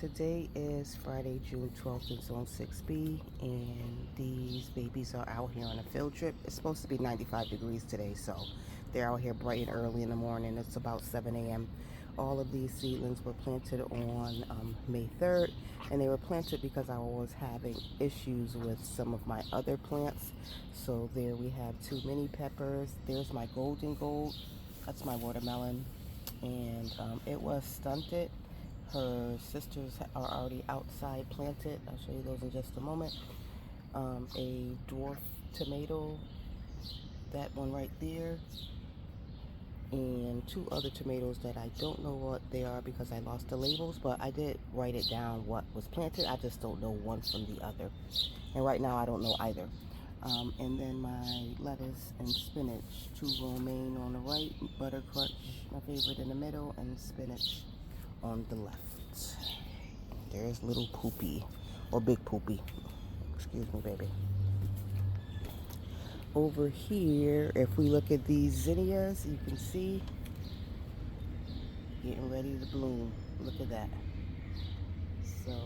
Today is Friday, June 12th in Zone 6B, and these babies are out here on a field trip. It's supposed to be 95 degrees today, so they're out here bright and early in the morning. It's about 7 a.m. All of these seedlings were planted on May 3rd, and they were planted because I was having issues with some of my other plants. So there we have two mini peppers. There's my golden gold. That's my watermelon, and it was stunted. Her sisters are already outside planted. I'll show you those in just a moment. A dwarf tomato, that one right there, and two other tomatoes that I don't know what they are because I lost the labels, but I did write it down what was planted. I just don't know one from the other. And right now I don't know either. And then my lettuce and spinach, two romaine on the right, butter crunch, my favorite, in the middle, and spinach on the left. There's little Poopy, or big Poopy. Excuse me, baby. Over here, if we look at these zinnias, you can see getting ready to bloom. Look at that. So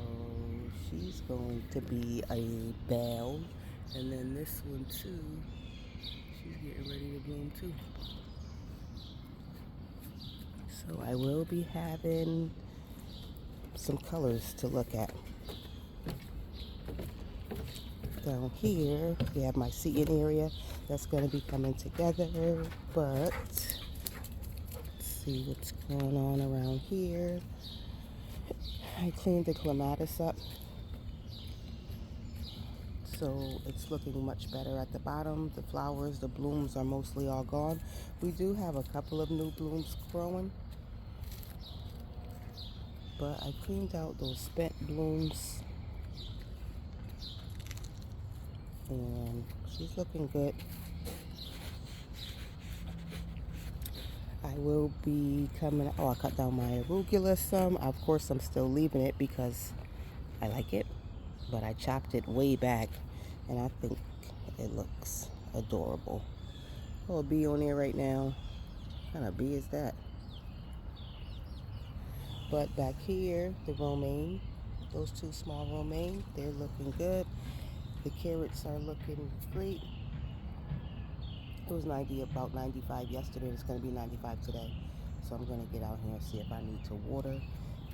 she's going to be a bell, and then this one too, she's getting ready to bloom too. So I will be having some colors to look at. Down here, we have my seating area that's going to be coming together, but let's see what's going on around here. I cleaned the clematis up, so it's looking much better at the bottom. The flowers, the blooms are mostly all gone. We do have a couple of new blooms growing, but I cleaned out those spent blooms, and she's looking good. I will be coming, I cut down my arugula some. Of course, I'm still leaving it because I like it, but I chopped it way back, and I think it looks adorable. Oh, a bee on there right now. What kind of bee is that? But back here, the romaine, those two small romaine, they're looking good. The carrots are looking great. It was about 95 yesterday. It's going to be 95 today. So I'm going to get out here and see if I need to water.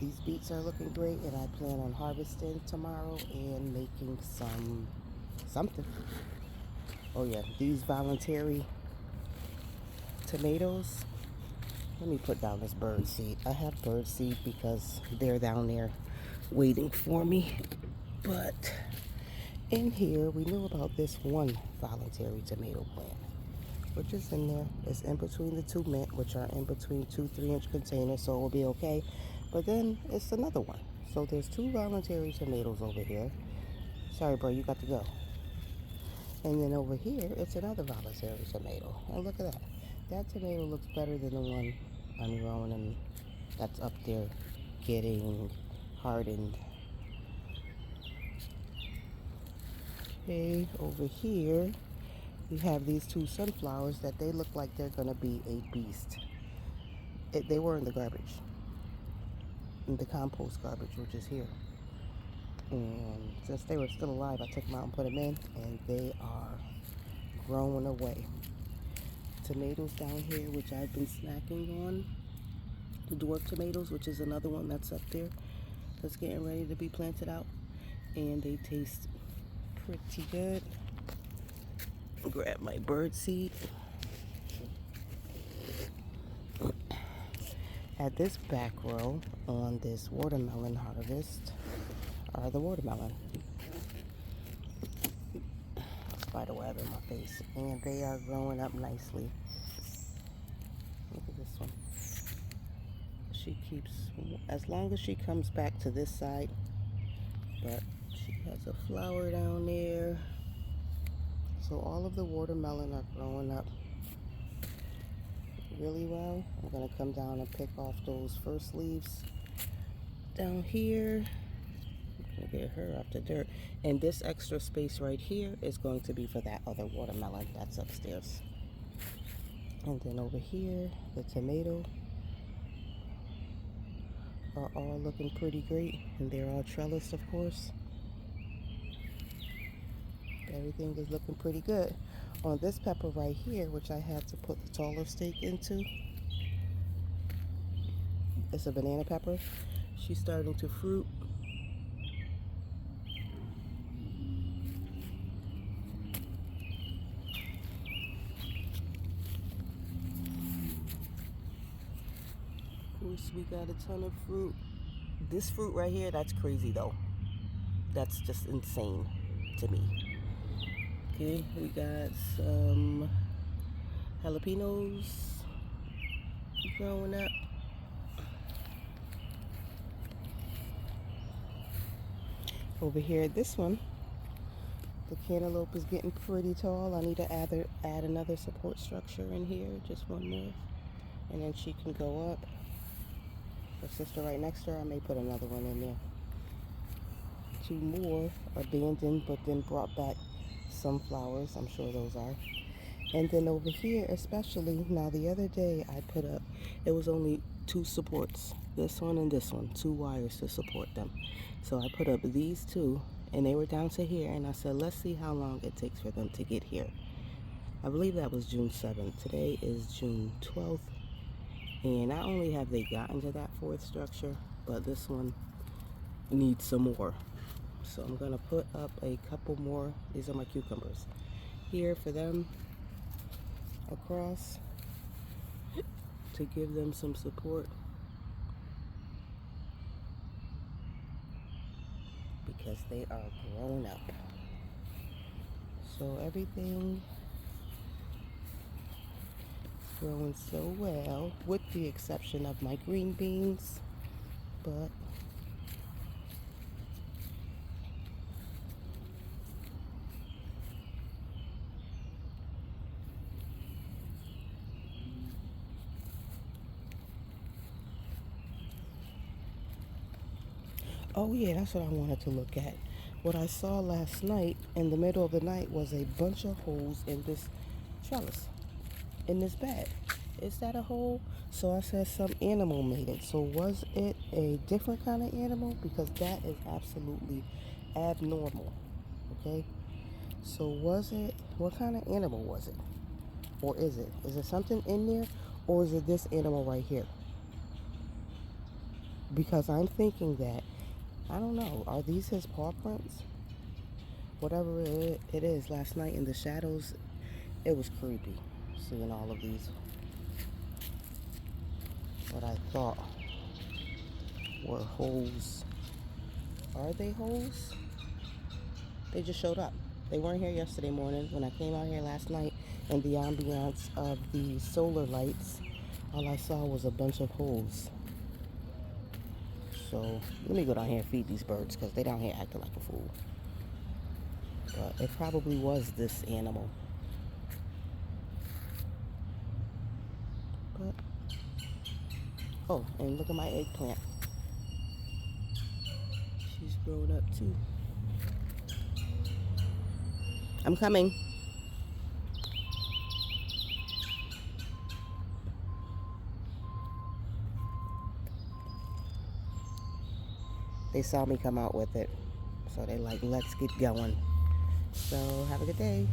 These beets are looking great, and I plan on harvesting tomorrow and making something. Oh yeah, these voluntary tomatoes. Let me put down this bird seed. I have bird seed because they're down there waiting for me. But in here, we knew about this one voluntary tomato plant, which is in there. It's in between the two mint, which are in between 2 3-inch containers, so it will be okay. But then it's another one. So there's two voluntary tomatoes over here. Sorry, bro, you got to go. And then over here, it's another voluntary tomato. And look at that. That tomato looks better than the one I'm growing, and that's up there getting hardened. Okay, over here, we have these two sunflowers that they look like they're going to be a beast. They were in the garbage, in the compost garbage, which is here. And since they were still alive, I took them out and put them in, and they are growing away. Tomatoes down here, which I've been snacking on. The dwarf tomatoes, which is another one that's up there, that's getting ready to be planted out. And they taste pretty good. Grab my bird seed. At this back row on this watermelon harvest are the watermelon. Spider web in my face. And they are growing up nicely. Look at this one. She keeps, as long as she comes back to this side, but she has a flower down there. So all of the watermelon are growing up really well. I'm going to come down and pick off those first leaves down here. I'm going to get her off the dirt. And this extra space right here is going to be for that other watermelon that's upstairs. And then over here, the tomato. are all looking pretty great, and they're all trellised, of course. Everything is looking pretty good. On this pepper right here, which I had to put the taller stake into, it's a banana pepper. She's starting to fruit. Of course, we got a ton of fruit. This fruit right here, that's crazy though. That's just insane to me. Okay, we got some jalapenos growing up. Over here, this one, the cantaloupe is getting pretty tall. I need to add another support structure in here, just one more, and then she can go up. Her sister right next to her, I may put another one in there. Two more abandoned, but then brought back sunflowers. I'm sure those are. And then over here, especially, now the other day I put up, it was only two supports, this one and this one, two wires to support them. So I put up these two, and they were down to here, and I said, let's see how long it takes for them to get here. I believe that was June 7th. Today is June 12th, and not only have they gotten to that fourth structure, but this one needs some more. So I'm gonna put up a couple more. These are my cucumbers here for them across to give them some support, because they are grown up. So everything is growing so well, with the exception of my green beans, but oh yeah, that's what I wanted to look at. What I saw last night in the middle of the night was a bunch of holes in this trellis, in this bed. Is that a hole? So I said some animal made it. So was it a different kind of animal? Because that is absolutely abnormal. Okay? So was it, what kind of animal was it? Or is it? Is there something in there? Or is it this animal right here? Because I'm thinking that, I don't know, are these his paw prints? Whatever it is, last night in the shadows, it was creepy seeing all of these, what I thought were holes. Are they holes? They just showed up. They weren't here yesterday morning. When I came out here last night, and the ambiance of the solar lights, all I saw was a bunch of holes. So let me go down here and feed these birds, because they down here acting like a fool. But it probably was this animal. But, oh, and look at my eggplant. She's grown up too. I'm coming. They saw me come out with it, so they like, let's get going. So have a good day.